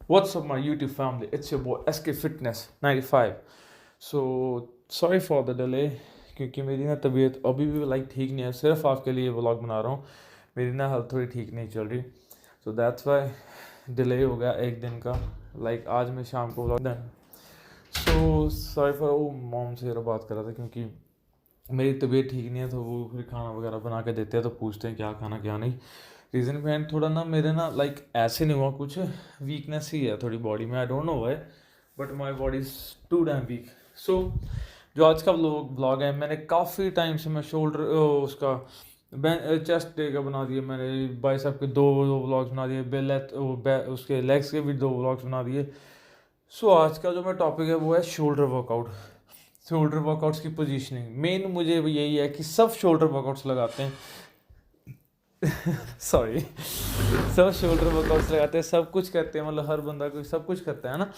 What's up, my YouTube family? It's your boy SK Fitness 95. So sorry for the delay क्योंकि मेरी ना तबीयत अभी भी ठीक नहीं है. सिर्फ आपके लिए व्लॉग बना रहा हूँ. मेरी ना हेल्थ थोड़ी ठीक नहीं चल रही. सो दैट्स वाई डिले हो गया एक दिन का. आज मैं शाम को vlog done. So sorry for वो मॉम से बात कर रहा था क्योंकि मेरी तबीयत ठीक नहीं है, तो वो फिर खाना वगैरह बना के देते हैं, तो पूछते हैं क्या खाना क्या नहीं. रीज़न बिहाइंड थोड़ा ना मेरे ना ऐसे नहीं हुआ, कुछ वीकनेस ही है थोड़ी बॉडी में. I don't know why but my body is too damn weak. So जो आज का ब्लॉग है, मैंने काफ़ी टाइम से मैं शोल्डर उसका चेस्ट डे का बना दिया, मैंने बाइसेप के दो व्लॉग्स बना दिए, उसके लेग्स के भी दो व्लॉग्स बना दिए. सो आज का जो मेरा टॉपिक है वो है शोल्डर वर्कआउट. शोल्डर वर्कआउट्स की पोजीशनिंग. मेन मुझे यही है कि सब शोल्डर वर्कआउट्स लगाते हैं. सॉरी सब शोल्डर वर्कआउट्स लगाते हैं, सब कुछ करते हैं, मतलब हर बंदा कोई सब कुछ करता है ना,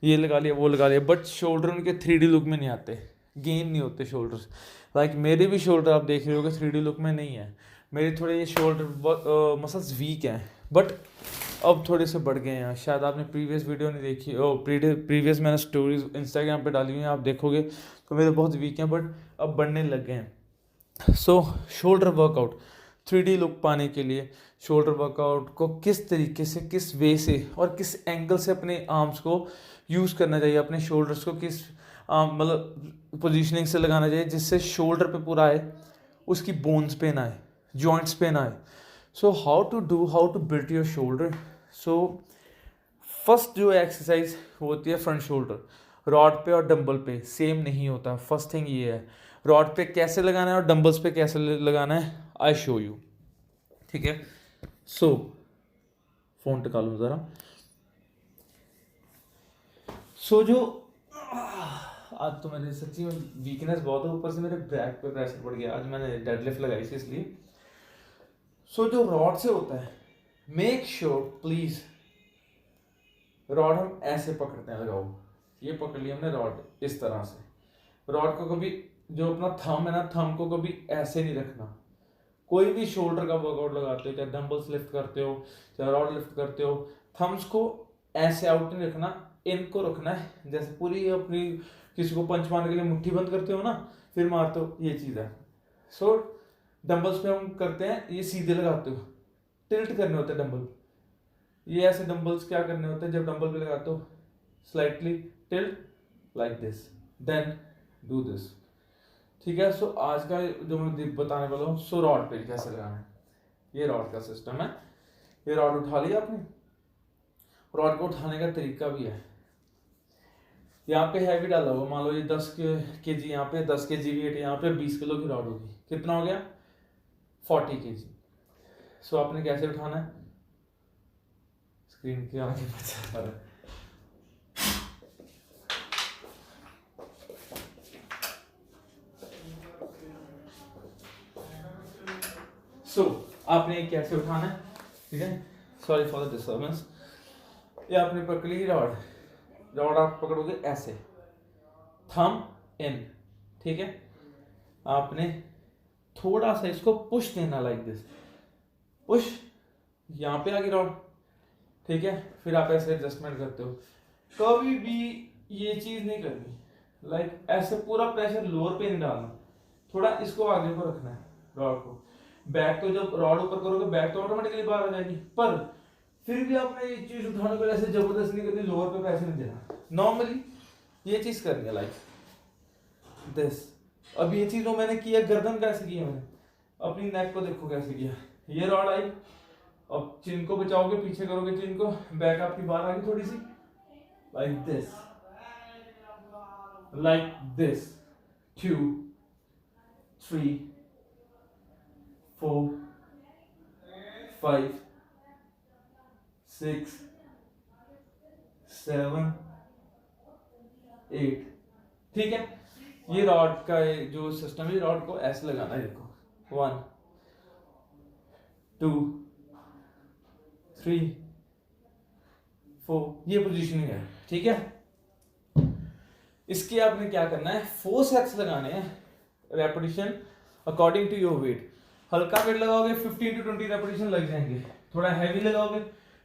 ये लगा लिया वो लगा लिया. बट शोल्डर उनके 3D लुक में नहीं आते, गेन नहीं होते शोल्डर्स. मेरे भी शोल्डर आप देख रहे हो कि 3D लुक में नहीं है. मेरे थोड़े ये शोल्डर मसल्स वीक हैं, बट अब थोड़े से बढ़ गए हैं. शायद आपने प्रीवियस वीडियो नहीं देखी, प्रीवियस मैंने स्टोरीज इंस्टाग्राम पे डाली हुई हैं, आप देखोगे तो मेरे बहुत वीक हैं, बट अब बढ़ने लग गए हैं. सो शोल्डर वर्कआउट 3D लुक पाने के लिए शोल्डर वर्कआउट को किस तरीके से, किस वे से और किस एंगल से अपने आर्म्स को यूज़ करना चाहिए, अपने शोल्डर्स को किस मतलब पोजीशनिंग से लगाना चाहिए जिससे शोल्डर पे पूरा आए, उसकी बोन्स पे ना आए, जॉइंट्स पे ना आए. So how to build your shoulder. So first जो एक्सरसाइज होती है फ्रंट शोल्डर, रॉड पे और डंबल पे सेम नहीं होता. फर्स्ट थिंग ये है, रॉड पे कैसे लगाना है और डंबल्स पे कैसे लगाना है, आई शो यू. ठीक है. सो फोन टिका लूँ ज़रा. सो जो आज तो मेरे सच्ची में वीकनेस बहुत है, ऊपर से मेरे बैक पे प्रेशर पड़ गया. आज मैंने डेडलिफ्ट लगाई थी इसलिए. सो जो रॉड से होता है, मेक श्योर प्लीज रॉड हम ऐसे पकड़ते हैं. लगाओ, ये पकड़ लिया हमने रॉड इस तरह से. रॉड को कभी, जो अपना थंब है ना, थंब को कभी ऐसे नहीं रखना. कोई भी शोल्डर का वर्कआउट लगाते हो, चाहे डंबल्स लिफ्ट करते हो, चाहे रॉड लिफ्ट करते हो, थम्स को ऐसे आउट नहीं रखना, इनको रखना है. जैसे पूरी अपनी किसी को पंच मारने के लिए मुट्ठी बंद करते हो ना, फिर मारते हो, ये चीज़ है. सो डंबल्स पे हम करते हैं, ये सीधे लगाते हो, टिल्ट करने होते हैं डंबल. ये ऐसे डंबल्स क्या करने होते हैं, जब डंबल पे लगाते हो slightly tilt like this, then do this. ठीक है. सो आज का जो मैं बताने वाला हूँ, सो रॉड पे कैसे लगाना है. ये रॉड का सिस्टम है. ये रॉड उठा लिया आपने. रॉड को उठाने का तरीका भी है. यहाँ पे हैवी डाला हुआ, मान लो ये 10 kg यहाँ पे, 10 kg वेट यहाँ पे, 20 किलो की रॉड होगी, कितना हो गया 40 kg. सो आपने कैसे उठाना है, स्क्रीन के आगे बचा रहा है. सो आपने कैसे उठाना है. ठीक है. Sorry for the disturbance. ये आपने पकड़ ली रॉड. रॉड आप पकड़ोगे ऐसे, थंब इन. ठीक है. आपने थोड़ा सा इसको पुश देना, लाइक दिस पुश. यहाँ पे आ गई रॉड. ठीक है. फिर आप ऐसे एडजस्टमेंट करते हो. कभी भी ये चीज नहीं करनी, ऐसे पूरा प्रेशर लोअर पे नहीं डालना, थोड़ा इसको आगे को रखना है रॉड को. बैक तो जब रॉड ऊपर करोगे बैक तो ऑटोमेटिकली बाहर आ जाएगी, पर फिर भी आपने ये चीज उठाने को ऐसे जबरदस्त नहीं करनी, लोअर पे प्रेशर नहीं देना. नॉर्मली ये चीज करनी है लाइक दिस. अब ये चीज मैंने किया, गर्दन कैसे किया मैंने, अपनी नेक को देखो कैसे किया. ये रॉड आई, अब चिन को बचाओगे, पीछे करोगे चिन को, बैक आपकी बाहर आ गई थोड़ी सी, लाइक दिस, लाइक दिस. 2 3 4 5 6 7 8. ठीक है. ये रॉड का जो सिस्टम है, रॉड को ऐसे लगाना है. देखो 1 2 3 4, ये पोजीशनिंग है. ठीक है. इसके आपने क्या करना है, 4 सेट्स लगाने हैं, repetition according to your weight. हल्का वेट लगाओगे 15 to 20 रेपिटेशन लग जाएंगे. थोड़ा हैवी लगाओगे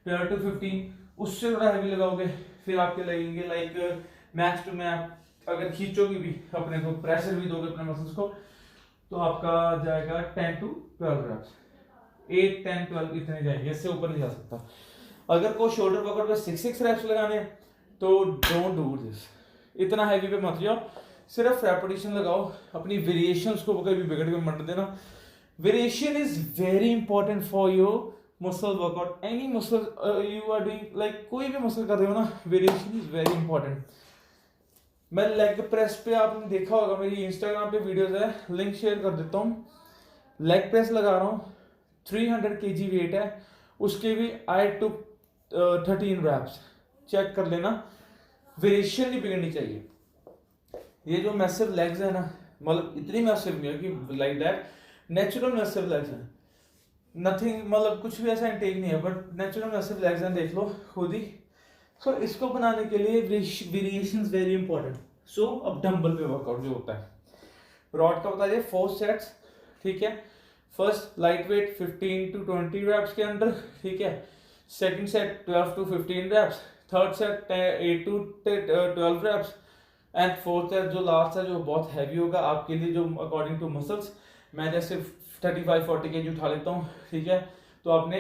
12 to 15, उससे थोड़ा हैवी लगाओगे फिर आपके लगेंगे लाइक मैच टू मैच, अगर खींचोगे भी अपने को, प्रेशर भी दोगे अपने मसल्स को, तो आपका जाएगा 10 to 12 reps, 8 10 12 इतने जाएंगे, इससे ऊपर नहीं जा सकता। अगर कोई शोल्डर वर्कआउट पे 6 reps लगाने हैं तो डोंट डू दिस, इतना हैवी पे मत जाओ, सिर्फ रेपिटेशन लगाओ, अपनी वेरिएशंस को कभी बिगड़ के मत देना। Variation is very important for your muscle workout, any muscle you are doing, like कोई भी मसल कर रहे हो ना, वेरिएशन इज वेरी इंपॉर्टेंट। मैं लेग प्रेस पे, आपने देखा होगा मेरी इंस्टाग्राम पे वीडियोस है, लिंक शेयर कर देता हूँ, लेग प्रेस लगा रहा हूँ, 300 kg वेट है, उसके भी आई टुक 13 reps, चेक कर लेना, वेरिएशन नहीं बिगड़नी चाहिए। ये जो मैसिव लेग्स है ना, मतलब इतनी मैसिव नहीं है कि like that, natural massive legs हैं, नथिंग, मतलब कुछ भी ऐसा इंटेक नहीं है, बट नेचुरल मैसिव लेग्स हैं, देख लो खुद ही। सो इसको बनाने के लिए वेरिएशंस वेरी इंपॉर्टेंट। सो अब डंबल पे वर्कआउट जो होता है, रॉड का बता दिया 4 सेट्स, ठीक है। First light weight 15 to 20 reps के अंदर, ठीक है। Second set 12 to 15 reps, third set 8 to 12 reps, and fourth set जो लास्ट है जो बहुत हैवी होगा आपके लिए, जो अकॉर्डिंग टू मसल्स, मैं जैसे 35-40 kg उठा लेता हूँ, ठीक है, तो आपने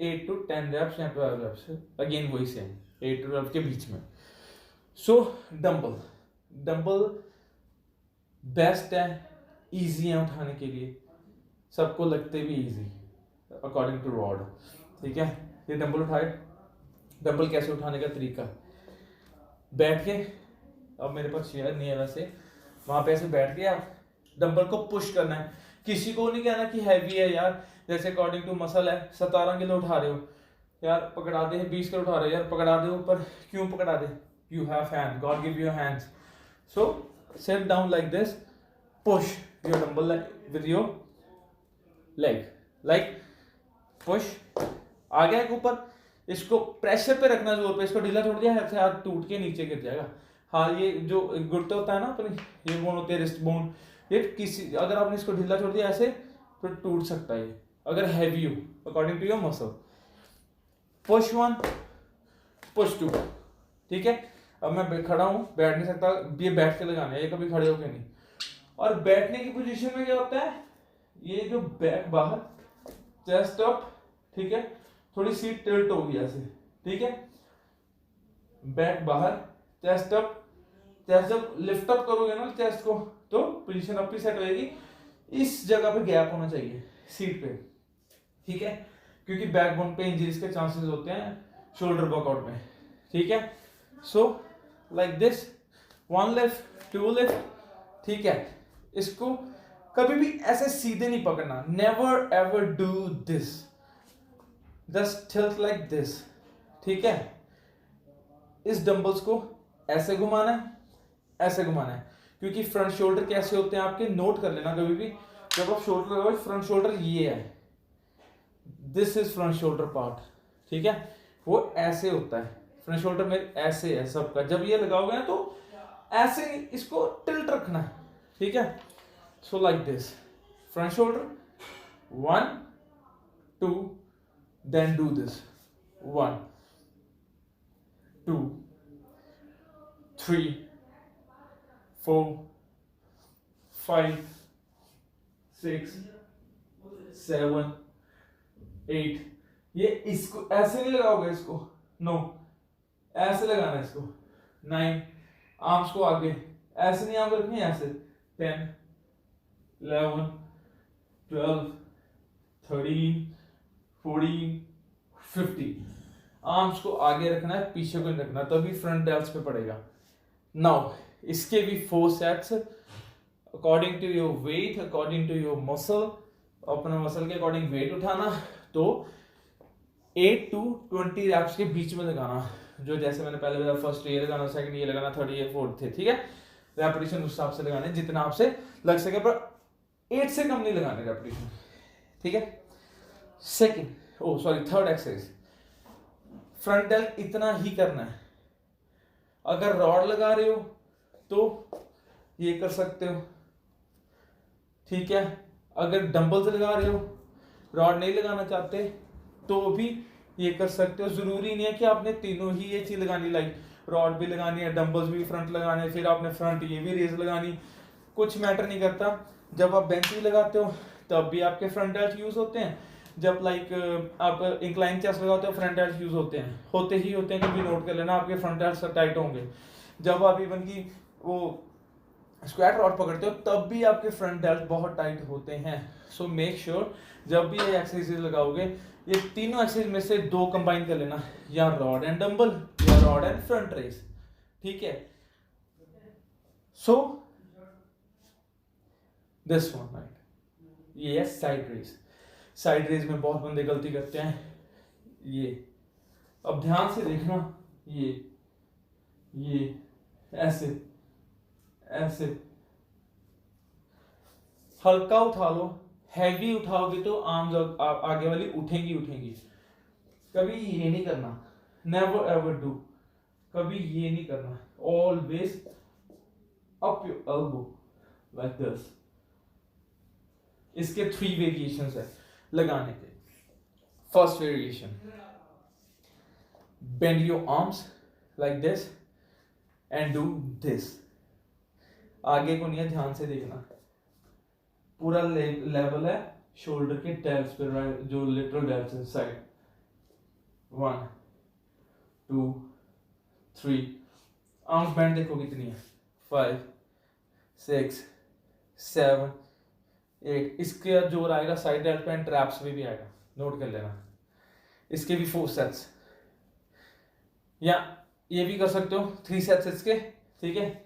8 to 10 reps या 12 reps, अगेन वही सेम 8 to 12 के बीच में। सो डंबल बेस्ट है, इजी है उठाने के लिए, सबको लगते भी इजी अकॉर्डिंग टू रॉड, ठीक है। ये डंबल उठाए, डंबल कैसे उठाने का तरीका, बैठ के, अब मेरे पास चेयर नहीं है वैसे, वहां पे ऐसे बैठ के आप डंबल को पुश करना है, किसी को नहीं कहना कि हैवी है यार, जैसे अकॉर्डिंग टू मसल है 17 किलो उठा रहे हो यार, पकड़ा दे, 20 किलो उठा रहे हो यार, पकड़ा दे ऊपर, क्यों पकड़ा दे, you have hand, God give you hands, so sit down like this, push your dumbbell with your leg, like push, आ गया ऊपर, इसको प्रेशर पे रखना जोर पे, इसको ढीला छोड़ दिया है, हाथ टूट के नीचे गिर जाएगा। हाँ, ये जो घुटना होता है ना अपनी, ये बोन होते हैं रिस्ट बोन, ये किसी, अगर आपने इसको ढीला छोड़ दिया ऐसे तो टूट सकता है, अगर हैवी हो according to your muscle. Push 1, push 2, ठीक है। अब मैं खड़ा हूं, बैठ नहीं सकता, ये बैठ के लगाना है, ये कभी खड़े होके नहीं। और बैठने की पोजीशन में क्या होता है, ये जो बैक बाहर, चेस्ट अप, ठीक है, थोड़ी सीट टिल्ट होगी ऐसे, ठीक है, बैक बाहर, चेस्ट अप, चेस्ट जब लिफ्ट अप करोगे ना चेस्ट को, तो पोजीशन अप ही सेट होएगी, इस जगह पे गैप होना चाहिए सीट पे, ठीक है, क्योंकि बैकबोन पे इंजरीज के चांसेस होते हैं शोल्डर वर्कआउट में, ठीक है। So like this, 1 lift 2 lift, ठीक है। इसको कभी भी ऐसे सीधे नहीं पकड़ना, never ever do this, just tilt like this, ठीक है। इस डंबल्स को ऐसे घुमाना है, ऐसे घुमाना है, क्योंकि फ्रंट शोल्डर कैसे होते हैं आपके, नोट कर लेना कभी भी, जब आप शोल्डर लगाओ, फ्रंट शोल्डर ये है, this is front shoulder part, ठीक है, वो ऐसे होता है, फ्रंट शोल्डर में ऐसे है सबका, जब ये लगाओगे ना तो ऐसे इसको टिल्ट रखना है, ठीक है। So like this, front shoulder 1 2, then do this 1 2 3 4 5 6 7 8, ये इसको ऐसे नहीं लगाओगे, इसको नो, ऐसे लगाना है इसको, 9, आर्म्स को आगे, ऐसे नहीं आगे रखनी, ऐसे 10 11 12 13 14 15, आर्म्स को आगे रखना है, पीछे को नहीं रखना, तभी फ्रंट डेल्स पे पड़ेगा। नाउ इसके भी 4 sets according to your weight, according to your muscle, अपने मसल के अकॉर्डिंग वेट उठाना, तो 8 to 20 reps के बीच में लगाना, जो जैसे मैंने पहले बताया, फर्स्ट ये लगाना, सेकंड ये लगाना, थर्ड ये, फोर्थ थे, ठीक है। रेपिटेशन उस हिसाब से लगाने जितना आपसे लग सके, पर 8 से कम नहीं लगाने रेपिटेशन, ठीक है। थर्ड एक्सरसाइज, फ्रंट डेल्ट इतना ही करना है, अगर रॉड लगा रहे हो तो ये कर सकते हो, ठीक है। अगर डंबल से लगा रहे हो, रॉड नहीं लगाना चाहते, तो भी ये कर सकते हो। जरूरी नहीं है कि आपने तीनों ही ये चीज लगानी, लाइक रॉड भी लगानी है, डंबल्स भी फ्रंट लगाने, फिर आपने फ्रंट ये भी रेज लगानी, कुछ मैटर नहीं करता। जब आप बेंच भी लगाते हो तब भी आपके फ्रंट डेल्ट यूज होते हैं, जब लाइक आप इंक्लाइन चेस्ट लगाते हो फ्रंट डेल्ट यूज होते हैं, होते ही होते हैं, कभी नोट कर लेना आपके फ्रंट डेल्ट टाइट होंगे। जब आप इवन की वो स्क्वाट रॉड पकड़ते हो तब भी आपके फ्रंट डेल्ट बहुत टाइट होते हैं। सो मेक श्योर जब भी ये एक्सरसाइज लगाओगे ये तीनों एक्सरसाइज में से दो कंबाइन कर लेना, या रॉड एंड डंबल या रॉड एंड फ्रंट रेस, ठीक है। सो दिस वन राइट, ये है साइड रेस। साइड रेस में बहुत बंदे गलती करते हैं। ये अब ध्यान से देखना, ये ऐसे ऐसे हल्का उठा लो, हैवी उठाओगे तो आर्म्स आगे वाली उठेंगी। कभी ये नहीं करना, नेवर एवर डू, कभी ये नहीं करना, always up your elbow like this. इसके 3 वेरिएशंस है लगाने के। First variation, bend your arms like this and do this. आगे को नहीं है, ध्यान से देखना, पूरा लेवल है शोल्डर के डेल्ट्स पे, जो लिटरल डेल्ट्स है साइड। 1 2 3, आर्म्स बेंड देखो कितनी है, 5 6 7 8। इसके जोर आएगा साइड डेल्ट पे एंड ट्रैप्स पे भी आएगा, नोट कर लेना। इसके भी 4 सेट्स, या ये भी कर सकते हो 3 सेट्स इसके, ठीक है।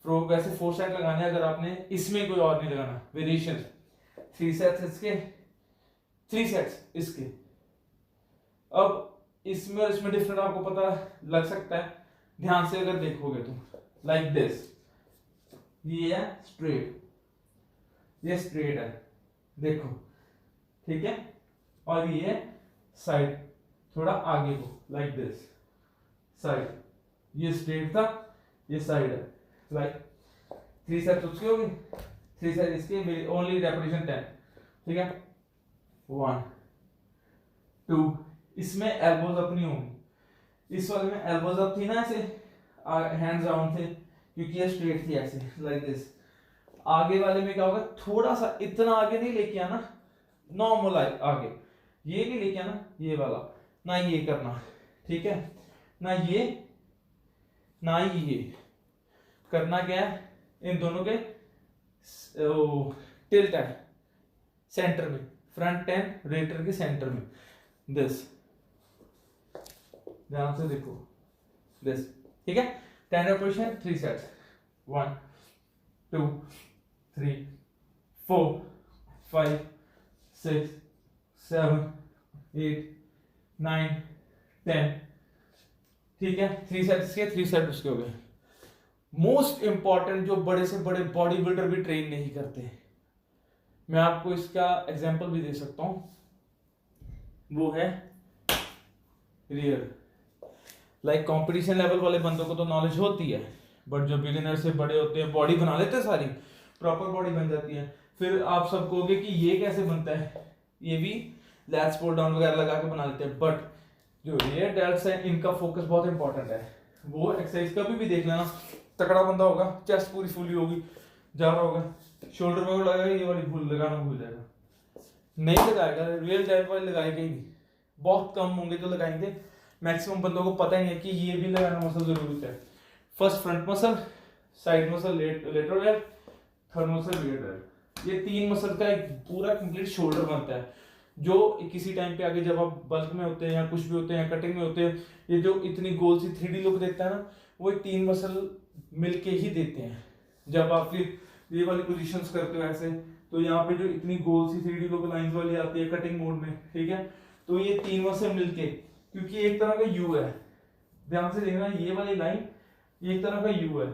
वैसे 4 सेट लगाने अगर आपने, इसमें कोई और नहीं लगाना, वेरिएशन 3 सेट्स इसके, 3 सेट्स इसके। अब इसमें और इसमें डिफरेंट आपको पता लग सकता है ध्यान से अगर देखोगे तो, लाइक दिस, ये है स्ट्रेट, ये स्ट्रेट है देखो, ठीक है। और ये साइड थोड़ा आगे को, लाइक दिस साइड, ये स्ट्रेट था, ये साइड है, लाइक 3 सेट उसके हो गए, 3 सेट इसके, मेरी ओनली रेपिटेशन 10, ठीक है। 1 2, इसमें एल्बोज अप नहीं होंगी, इस वाले में एल्बोज अप थी ना, ऐसे हैंड्स डाउन थे क्योंकि ये स्ट्रेट थी ऐसे, लाइक दिस। आगे वाले में क्या होगा, थोड़ा सा, इतना आगे नहीं लेके आना, नॉर्मल आगे, ये नहीं लेके आना, ये वाला ना, ये करना, ठीक है ना, ये ना ये करना। क्या है, इन दोनों के टिल्ट है सेंटर में, फ्रंट एंड रेटर के सेंटर में, दिस, ध्यान से देखो, दिस, ठीक है। 10 रेपिटेशन, 3 सेट्स, 1 2 3 4 5 6 7 8 9 10, ठीक है। 3 सेट्स के, 3 सेट उसके हो गए। मोस्ट इंपॉर्टेंट, जो बड़े से बड़े बॉडी बिल्डर भी ट्रेन नहीं करते, मैं आपको इसका एग्जांपल भी दे सकता हूं, वो है रियर। लाइक कंपटीशन लेवल वाले बंदों को तो नॉलेज होती है, बट जो बिगिनर से बड़े होते हैं, बॉडी बना लेते हैं, सारी प्रॉपर बॉडी बन जाती है। फिर आप सब कहोगे कि ये कैसे बनता है, ये भी लैट्स पुल डाउन वगैरह लगा के बना लेते हैं, बट जो रियर डेल्ट्स है इनका फोकस बहुत इंपॉर्टेंट है। वो एक्सरसाइज कभी भी देख लेना, तगड़ा बंदा होगा, चेस्ट पूरी फुली होगी, जा रहा होगा, शोल्डर में लगाएगा, ये वाली लगाना भूल जाएगा, नहीं लगाएगा, रियल डेल्ट वाली लगाएगा ही नहीं। बहुत कम होंगे जो लगाएंगे, मैक्सिमम बंदों को पता ही नहीं है कि ये भी लगाना मसल जरूरी है। First front muscle, side muscle lateral dealt, third muscle rear dealt, ये 3 मसल का एक पूरा कंप्लीट शोल्डर बनता है, जो किसी टाइम पे आगे जब आप बल्क में होते हैं या कुछ भी होते हैं, कटिंग में होते हैं, ये जो इतनी गोल सी 3D लुक देता है ना, वो 3 मसल मिलके ही देते हैं। जब आप फिर ये वाली पोजीशंस करते हो ऐसे, तो यहाँ पे जो इतनी गोल सी 3D लुक लाइंस वाली आती है कटिंग मोड में, ठीक है, तो ये 3 मसल मिलके, क्योंकि एक तरह का यू है, ध्यान से देखना, ये वाली लाइन ये एक तरह का यू है,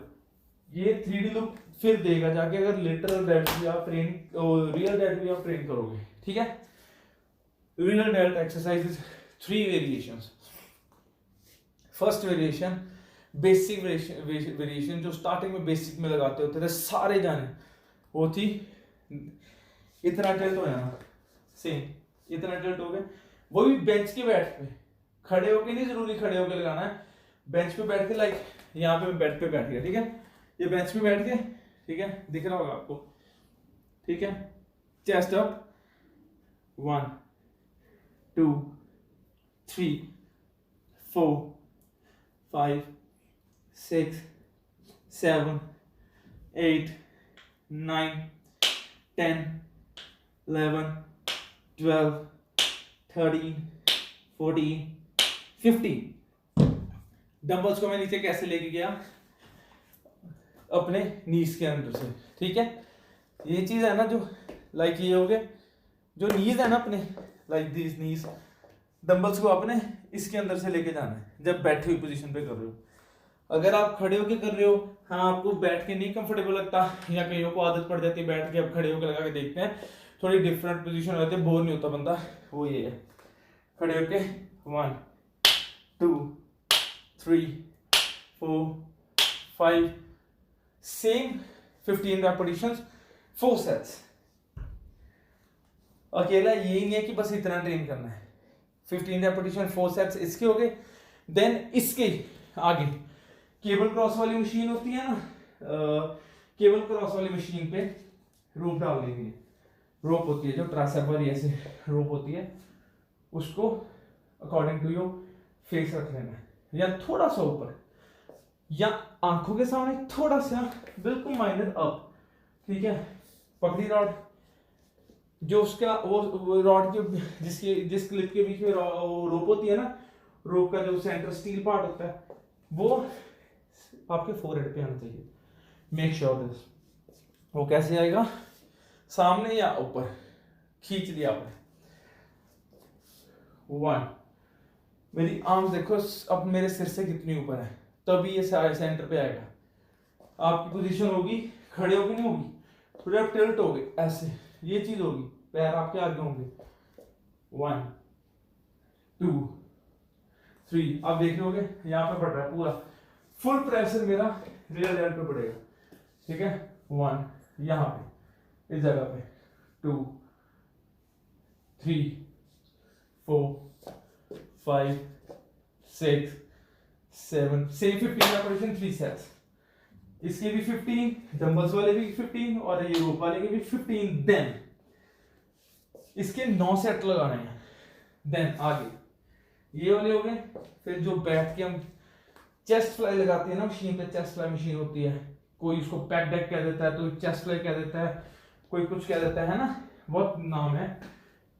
ये 3D लुक फिर देगा जाके अगर लेटरल डेल्ट भी आप ट्रेन और रियर डेल्ट भी आप ट्रेन करोगे, ठीक है। Rear dealt exercises 3 variations. First variation basic variation, जो स्टार्टिंग में बेसिक में लगाते होते थे सारे जाने, वो थी इतना टिल्ट हो जाना, सेम इतना टिल्ट हो गया, वो भी बेंच के बैठ पे, खड़े होके नहीं जरूरी खड़े होके लगाना है, बेंच पे बैठ के, लाइक यहाँ पे मैं बेड पे बैठ गया, ठीक है, ये बेंच पे बैठ के, ठीक है, दिख रहा होगा आपको, ठीक है, चेस्ट अप 1 2 3 4 5 6 7 8 9 10 11 12 13 14 15। डंबल्स को मैं नीचे कैसे लेके गया, अपने नीज के अंदर से, ठीक है, ये चीज है ना जो, लाइक ये हो गया, जो नीज है ना अपने, लाइक दिस नीज, डंबल्स को आपने इसके अंदर से लेके जाना है जब बैठी हुई पोजीशन पे कर रहे हो। अगर आप खड़े होके कर रहे हो, हाँ आपको बैठ के नहीं कंफर्टेबल लगता, या कईयों को आदत पड़ जाती है बैठ के, अब खड़े होके लगा के देखते हैं, थोड़ी डिफरेंट पोजीशन हो जाती है, बोर नहीं होता बंदा, वो ये है, खड़े होके 1 2 3 4 5 सेम 15 रेपिटेशंस 4 सेट्स। अकेला यही नहीं है कि बस इतना ट्रेन करना है, 15 रेपिटेशन 4 सेट्स इसके हो गए। देन इसके आगे केबल क्रॉस वाली मशीन होती है ना, केबल क्रॉस वाली मशीन पे रोप डाल देंगे, रोप होती है जो ट्राइसेप वाली ऐसे रोप होती है, उसको अकॉर्डिंग टू योर फेस रख लेना है, या थोड़ा सा ऊपर, या आंखों के सामने थोड़ा सा बिल्कुल माइनर अप, ठीक है, पकड़ी रॉड जो उसका वो रॉड के जिस क्लिप के बीच में रोप होती है ना, रोप का जो सेंटर स्टील पार्ट होता है वो आपके फोरहेड पे आना चाहिए, मेक श्योर दिस। वो कैसे आएगा, सामने या ऊपर खींच लिया आपने, 1, मेरी आर्म्स देखो अब मेरे सिर से कितनी ऊपर है, तभी ये सेंटर पे आएगा। आपकी पोजीशन होगी, खड़े होगी नहीं होगी, थोड़ा टिल्ट हो गए ऐसे, ये चीज होगी, पैर आपके आगे होंगे, 1 2 3, आप देख रहे होगे यहाँ पे पड़ रहा है पूरा फुल प्रेशर मेरा रियर एंड पे पड़ेगा, ठीक है, 1 यहाँ पे इस जगह पे, 2 3 4 5 6 7, सेम 15 रेपिटेशन 3 सेट्स, इसके भी 15, डंबल्स वाले भी 15 और ये रोप वाले के भी 15। देन इसके 9 सेट लगाने हैं। देन आगे ये वाले हो गए, फिर जो बैठ के हम चेस्ट फ्लाई लगाते हैं ना मशीन पे, चेस्ट फ्लाई मशीन होती है, कोई उसको पैक डेक कह देता है, तो चेस्ट फ्लाई कह देता है, कोई कुछ कह देता है ना, बहुत नाम है।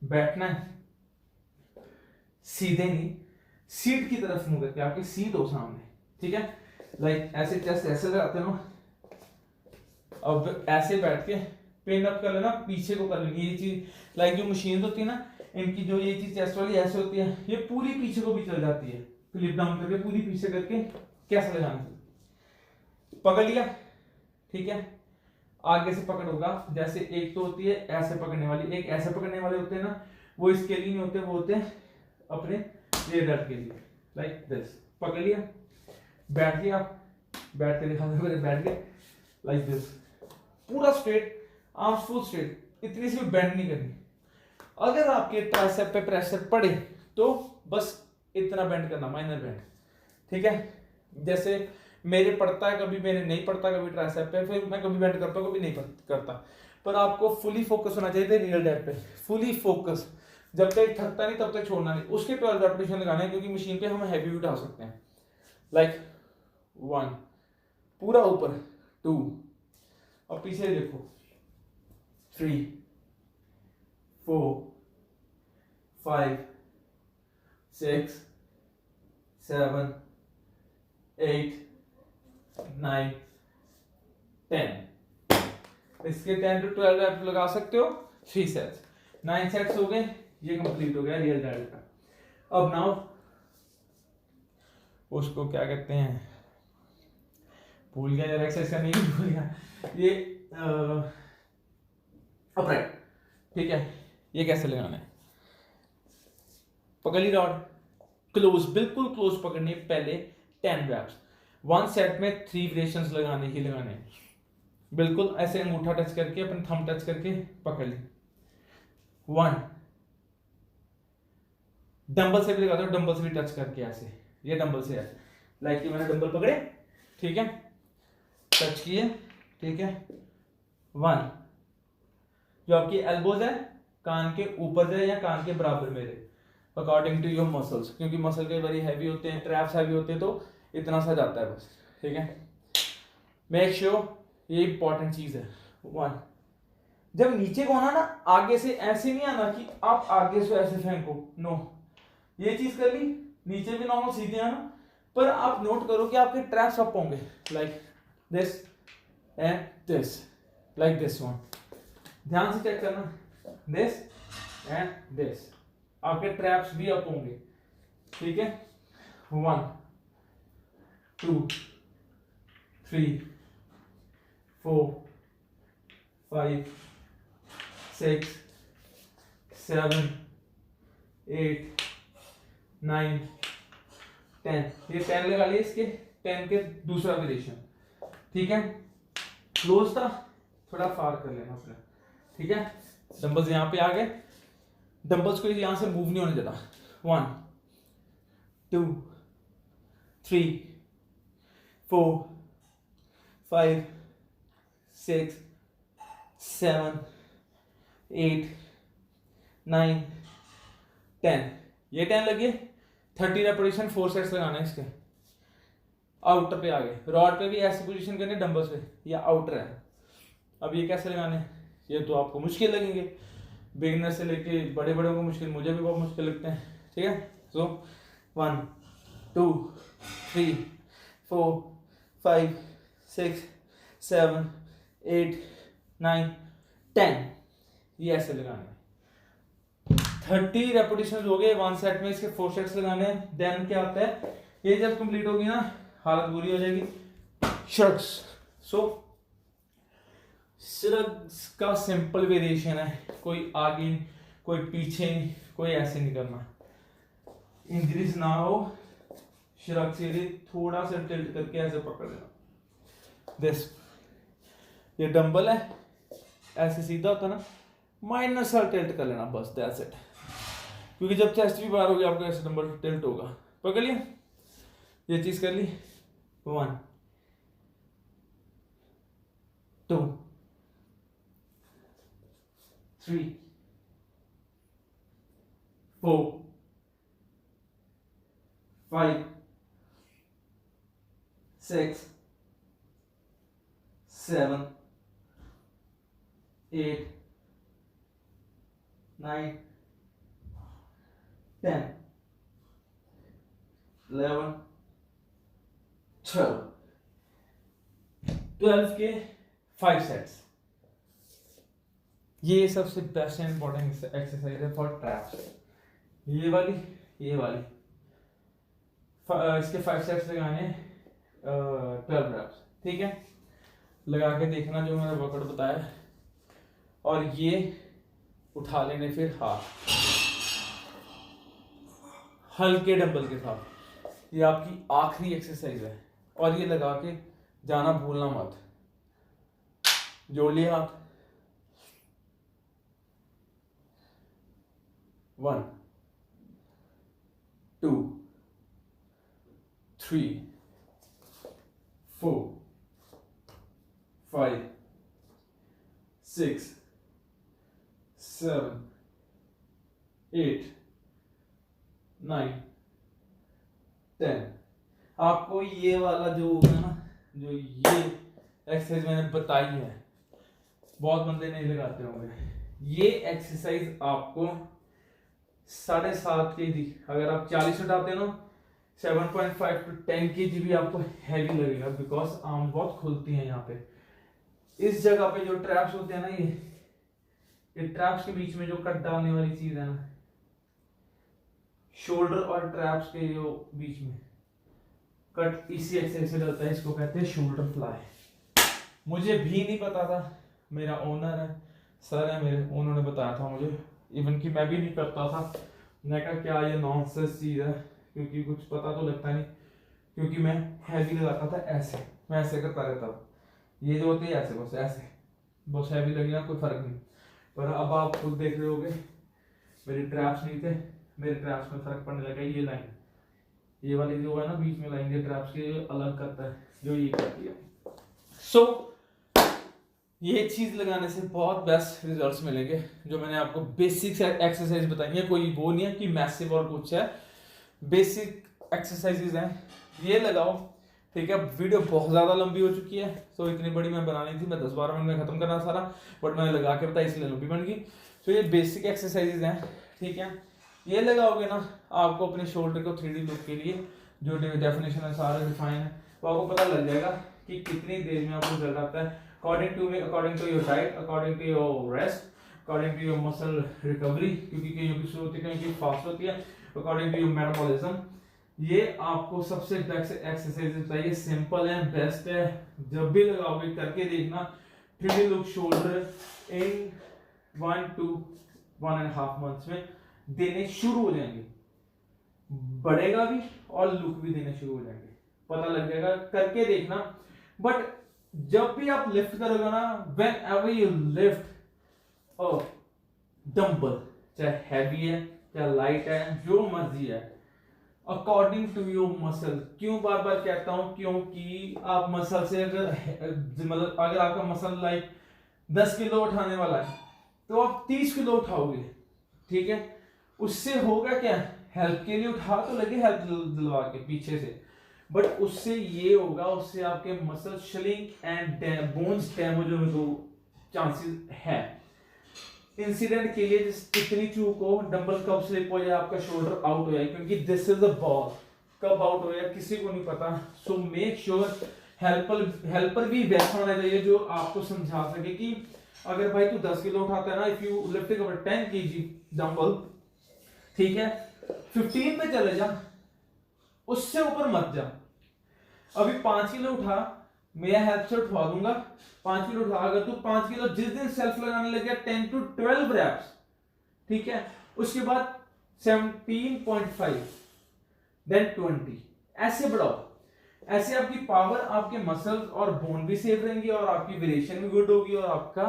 बैठना है सीधे नहीं, सीट की तरफ मुंह करके, आपकी सीट हो सामने, ठीक है, लाइक ऐसे चेस्ट ऐसे लगाते हो, अब ऐसे बैठ के पिन अप कर लेना, पीछे को कर लेनी, ये चीज लाइक जो मशीन होती है ना इनकी, जो ये चीज चेस्ट वाली ऐसे होती है, ये पूरी पीछे को भी चल जाती है, क्लिप डाउन करके पूरी पीछे करके कैसे लगाना, पकड़ लिया, ठीक है, आगे से पकड़ होगा, जैसे एक तो होती है ऐसे पकड़ने वाली, एक ऐसे पकड़ने वाले होते हैं ना, वो इसके लिए नहीं होते, वो होते हैं अपने ये डर के लिए, लाइक दिस, पकड़ लिया, बैठ गया, बैठ के दिखा दो, बैठ गए लाइक दिस, पूरा स्ट्रेट, आर्म्स फुल स्ट्रेट, इतनी सी बेंड नहीं करनी। अगर आपके ट्राइसेप पे प्रेशर पड़े तो बस इतना बेंड करना, माइनर बेंड, ठीक है, जैसे मेरे पड़ता है, कभी मेरे नहीं पड़ता, कभी ट्राइसेप पे, फिर मैं कभी बेंड करता हूँ, कभी नहीं करता, पर आपको फुली फोकस होना चाहिए रियल डेड पे, फुली फोकस, जब तक थकता नहीं तब तक छोड़ना नहीं, उसके 12 रेपिटेशन लगाने हैं, क्योंकि मशीन पे हम हैवी उठा सकते हैं, लाइक 1 पूरा ऊपर, 2, और पीछे देखो, 3 4 5 6 7 8 9 10, इसके 10 to 12 रैप लगा सकते हो, 3 सेट्स, 9 सेट्स हो गए, ये कंप्लीट हो गया रियल डाइट का। अब नाउ उसको क्या कहते हैं, भूल गया यार, एक्सरसाइज का नहीं भूल गया, ये अपराइट, ठीक है, ये कैसे लगाना है, पकड़ी रॉड क्लोज, बिल्कुल क्लोज पकड़नी है, पहले 10 रैप्स, 1 सेट में 3 वेरिएशंस लगाने ही लगाने हैं, बिल्कुल ऐसे अंगूठा टच करके, अपने थंब टच करके पकड़ ली, 1 डंबल से भी लगाते हो, डंबल से भी टच करके ऐसे, ये डंबल से है, लाइक कि मैंने डंबल पकड़े, ठीक है, टच किए, ठीक है, 1, जो आपकी एल्बोज है कान के ऊपर जाए या कान के बराबर में रहे, अकॉर्डिंग टू योर मसल्स, क्योंकि मसल कई बार हैवी होते हैं, ट्रैप्स हैवी होते हैं, तो इतना सा जाता है बस, ठीक है। मेक श्योर, ये इंपॉर्टेंट चीज है। 1, जब नीचे को आना ना, आगे से ऐसे नहीं आना कि आप आगे से ऐसे फेंको, नो, ये चीज कर ली, नीचे भी नॉर्मल सीधे आना, पर आप नोट करो कि आपके ट्रैप्स अप होंगे, like this and this, like this one, ध्यान से चेक करना, दिस एंड दिस, आपके ट्रैप्स भी अप होंगे, ठीक है। 1, 2, 3, 4, 5, 6, 7, 8, 9, 10, ये 10 लगा लिए इसके, 10 के दूसरा वेरिएशन, ठीक है। क्लोज था, थोड़ा फार कर लेना अपने, ठीक है। डंबल्स यहाँ पे आ गए, डंबल्स को यहां से मूव नहीं होने देता। 1, 2, 3, 4, 5, 6, 7, 8, 9, 10, ये 10 लगे, 30 रेपिटेशन 4 सेट्स लगाना है इसके। आउटर पे आ गए, रॉड पे भी ऐसी पोजीशन करनी डंबल्स पे, या आउटर है। अब ये कैसे लगाने, ये तो आपको मुश्किल लगेंगे, बिगिनर से लेके बड़े बड़ों को मुश्किल, मुझे भी बहुत मुश्किल लगते हैं, ठीक है। सो 1, 2, 3, 4, 5, 6, 7, 8, 9, 10, ये ऐसे लगाने। 30 रेपिटेशन हो गए 1 सेट में, इसके 4 सेट्स लगाने हैं। देन क्या होता है, ये जब कंप्लीट होगी ना, हालत बुरी हो जाएगी। शर्ट्स, सो शर्ट्स का सिंपल वेरिएशन है, कोई आगे कोई पीछे, कोई ऐसे नहीं करना, इंजरीज ना हो। शरक से थोड़ा सा टिल्ट करके ऐसे पकड़ लेना, दिस, ये डंबल है, ऐसे सीधा होता ना, माइनर सा टिल्ट कर लेना, बस दैट्स इट। क्योंकि जब चेस्ट भी बाहर होगी आपको ऐसे डंबल टिल्ट होगा, पकड़ लिया, ये चीज कर ली। 1, 2, 3, 4, 5, 6, 7, 8, 9, 10, 11, 12, 12 के 5 सेट्स। ये सबसे बेस्ट एंड इंपॉर्टेंट एक्सरसाइज है फॉर ट्रैप्स, ये वाली, ये वाली। इसके 5 सेट्स लगाने, 12 रैप्स, ठीक है। लगा के देखना जो मैंने वर्कआउट बताया, और ये उठा लेने फिर हाथ हल्के डंबल के साथ। ये आपकी आखिरी एक्सरसाइज है, और ये लगा के जाना भूलना मत। जोड़ लिए हाथ, 1, 2, 3, 4, 5, 6, 7, 8, 9, 10। आपको ये वाला जो होगा ना, जो ये एक्सरसाइज मैंने बताई है, बहुत बंदे नहीं लगाते होंगे। ये एक्सरसाइज आपको 7.5 kg, अगर आप 40 उठाते हैं ना, 7.5 to 10 kg भी आपको हैवी लगेगा, बिकॉज आर्म बहुत खुलती हैं यहाँ पे। इस जगह पे जो ट्रैप्स होते हैं ना, ये ट्रैप्स के बीच में जो कट डालने वाली चीज है ना, शोल्डर और ट्रैप्स के जो बीच में कट इसी एक्सरसाइज से डलता है, इसको कहते हैं शोल्डर फ्लाई। मुझे भी नहीं पता था, मेरा ओनर है, सर है मेरे, उन्होंने बताया था मुझे, इवन कि मैं भी नहीं करता था। मैं कहा क्या ये नॉनसेंस चीज है, क्योंकि कुछ पता तो लगता नहीं, क्योंकि मैं हैवी लगाता था ऐसे, मैं ऐसे करता रहता था, ये जो होती है ऐसे, बस ऐसे, बस हैवी लगेगा कोई फर्क नहीं। पर अब आप खुद देख रहे होगे मेरे ट्रैप्स नहीं थे, मेरे ट्रैप्स में फर्क पड़ने लगा। ये लाइन, ये वाली जो है ना बीच में लाइन, ये ट्रैप्स के अलग करता है, जो ये करती है। सो ये चीज लगाने से बहुत बेस्ट रिजल्ट्स मिलेंगे। जो मैंने आपको बेसिक एक्सरसाइज बताई है, कोई वो नहीं है कि मैसिव और कुछ है, बेसिक एक्सरसाइजेज हैं, ये लगाओ। ठीक है, वीडियो बहुत ज्यादा लंबी हो चुकी है, तो इतनी बड़ी मैं बनानी थी, मैं 10-12 मिनट में खत्म करना सारा, बट मैंने लगा के बताया इसलिए लंबी बन गई। तो ये बेसिक एक्सरसाइजेज हैं, ठीक है, ये लगाओगे ना आपको अपने शोल्डर को 3D लुक के लिए जो डेफिनेशन है सारा डिफाइन है, तो आपको पता लग जाएगा कि कितनी देर में आपको रिजल्ट आता है। According to your diet, according to your rest, according to your muscle recovery, क्योंकि कहीं की स्लो होती है कहीं की फास्ट होती है, अकॉर्डिंग टू योर मेटाबॉलिज्म। ये आपको सबसे बेस्ट एक्सरसाइज बताइए, सिंपल है, बेस्ट है, जब भी लगाओगे करके देखना। 3D look shoulder in 1 to 1.5 months में देने शुरू हो जाएंगे, बढ़ेगा भी और लुक भी देने शुरू हो जाएंगे, पता लग जाएगा, करके देखना। बट जब भी आप लिफ्ट करोगे ना, when ever you lift dumbbell, चाहे हैवी है चाहे लाइट है, जो मर्जी है, अकॉर्डिंग टू योर मसल। क्यों बार बार कहता हूं, क्योंकि आप मसल से मतलब अगर आपका मसल लाइक 10 किलो उठाने वाला है तो आप 30 किलो उठाओगे, ठीक है, उससे होगा क्या, हेल्प के लिए उठा तो लगे हेल्प दिलवा के पीछे से, बट उससे ये होगा, उससे आपके muscle shrink and bones damage होने को चांसेस है। इंसिडेंट के लिए इतनी चूक हो, डंबल कब स्लिप हो जाए, आपका शोल्डर आउट हो जाए, क्योंकि दिस इज द बॉल, कब आउट हो जाए किसी को नहीं पता। सो मेक श्योर हेल्पर भी वैसा होना चाहिए जो आपको समझा सके कि अगर भाई तू 10 किलो उठाता है ना, if you lifting our 10 kg dumbbell, ठीक है, 15 पे चले जा, उससे ऊपर मत जा। अभी 5 किलो उठा, मैं हेल्प से उठवा दूंगा, 5 किलो उठा, अगर तू 5 किलो जिस दिन सेल्फ लगाने लग गया 10 to 12 reps, ठीक है, उसके बाद 17.5 देन 20, ऐसे बढ़ाओ। ऐसे आपकी पावर, आपके मसल्स और बोन भी सेफ रहेंगे और आपकी वेरिएशन भी गुड होगी और आपका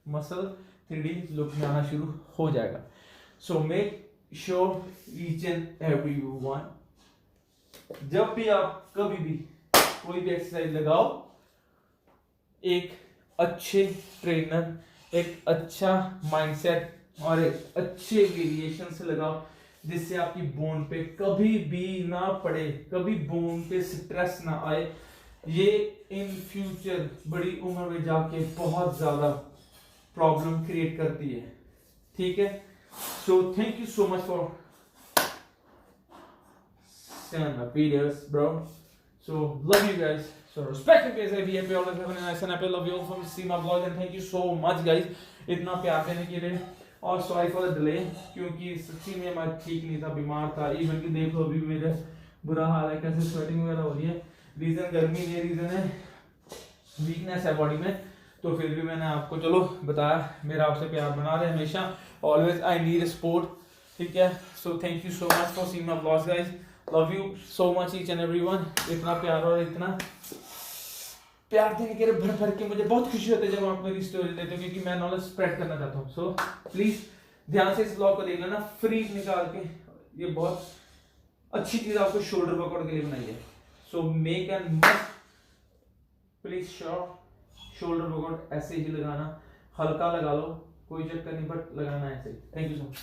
मसल 3D लुक में आना शुरू हो जाएगा। So make sure each and every one, जब भी आप कभी भी कोई भी एक्सरसाइज लगाओ, एक अच्छे ट्रेनर, एक अच्छा माइंडसेट और एक अच्छे वेरिएशन से लगाओ, जिससे आपकी बोन पे कभी भी ना पड़े, कभी बोन पे स्ट्रेस ना आए। ये इन फ्यूचर बड़ी उम्र में जाके बहुत ज्यादा प्रॉब्लम क्रिएट करती है, ठीक है। So thank you so much for seeing my videos, bro. So love you guys. So respect you guys. I be happy always having a nice and happy. Love you all for see my vlog and thank you so much guys. इतना प्यार देने के लिए और sorry for the delay, क्योंकि सच्ची में मैं ठीक नहीं था, बीमार था। इवन कि देखो अभी मेरा बुरा हाल है, कैसे स्वेटिंग वगैरह हो रही है। रीजन गर्मी नहीं, रीजन है वीकनेस है बॉडी में। तो फिर भी मैंने आपको चलो बताया, मेरा आपसे प्यार बना रहे हमेशा, ऑलवेज आई नीड सपोर्ट, ठीक है। So thank you so much for seeing my vlogs guys, love you so much each and everyone. इतना प्यार और इतना प्यार देने के लिए भर भर के मुझे बहुत खुशी होती है जब आप मेरी स्टोरी लेते हो, क्योंकि मैं नॉलेज स्प्रेड करना चाहता हूँ। सो प्लीज ध्यान से इस ब्लॉग को देख लेना, फ्री निकाल के, ये बहुत अच्छी चीज आपको शोल्डर वर्कआउट के लिए बनाई है। So make and must please sure shoulder workout ऐसे ही लगाना, हल्का लगा लो कोई चक्कर नहीं, बट लगाना ऐसे ही। Thank you so much.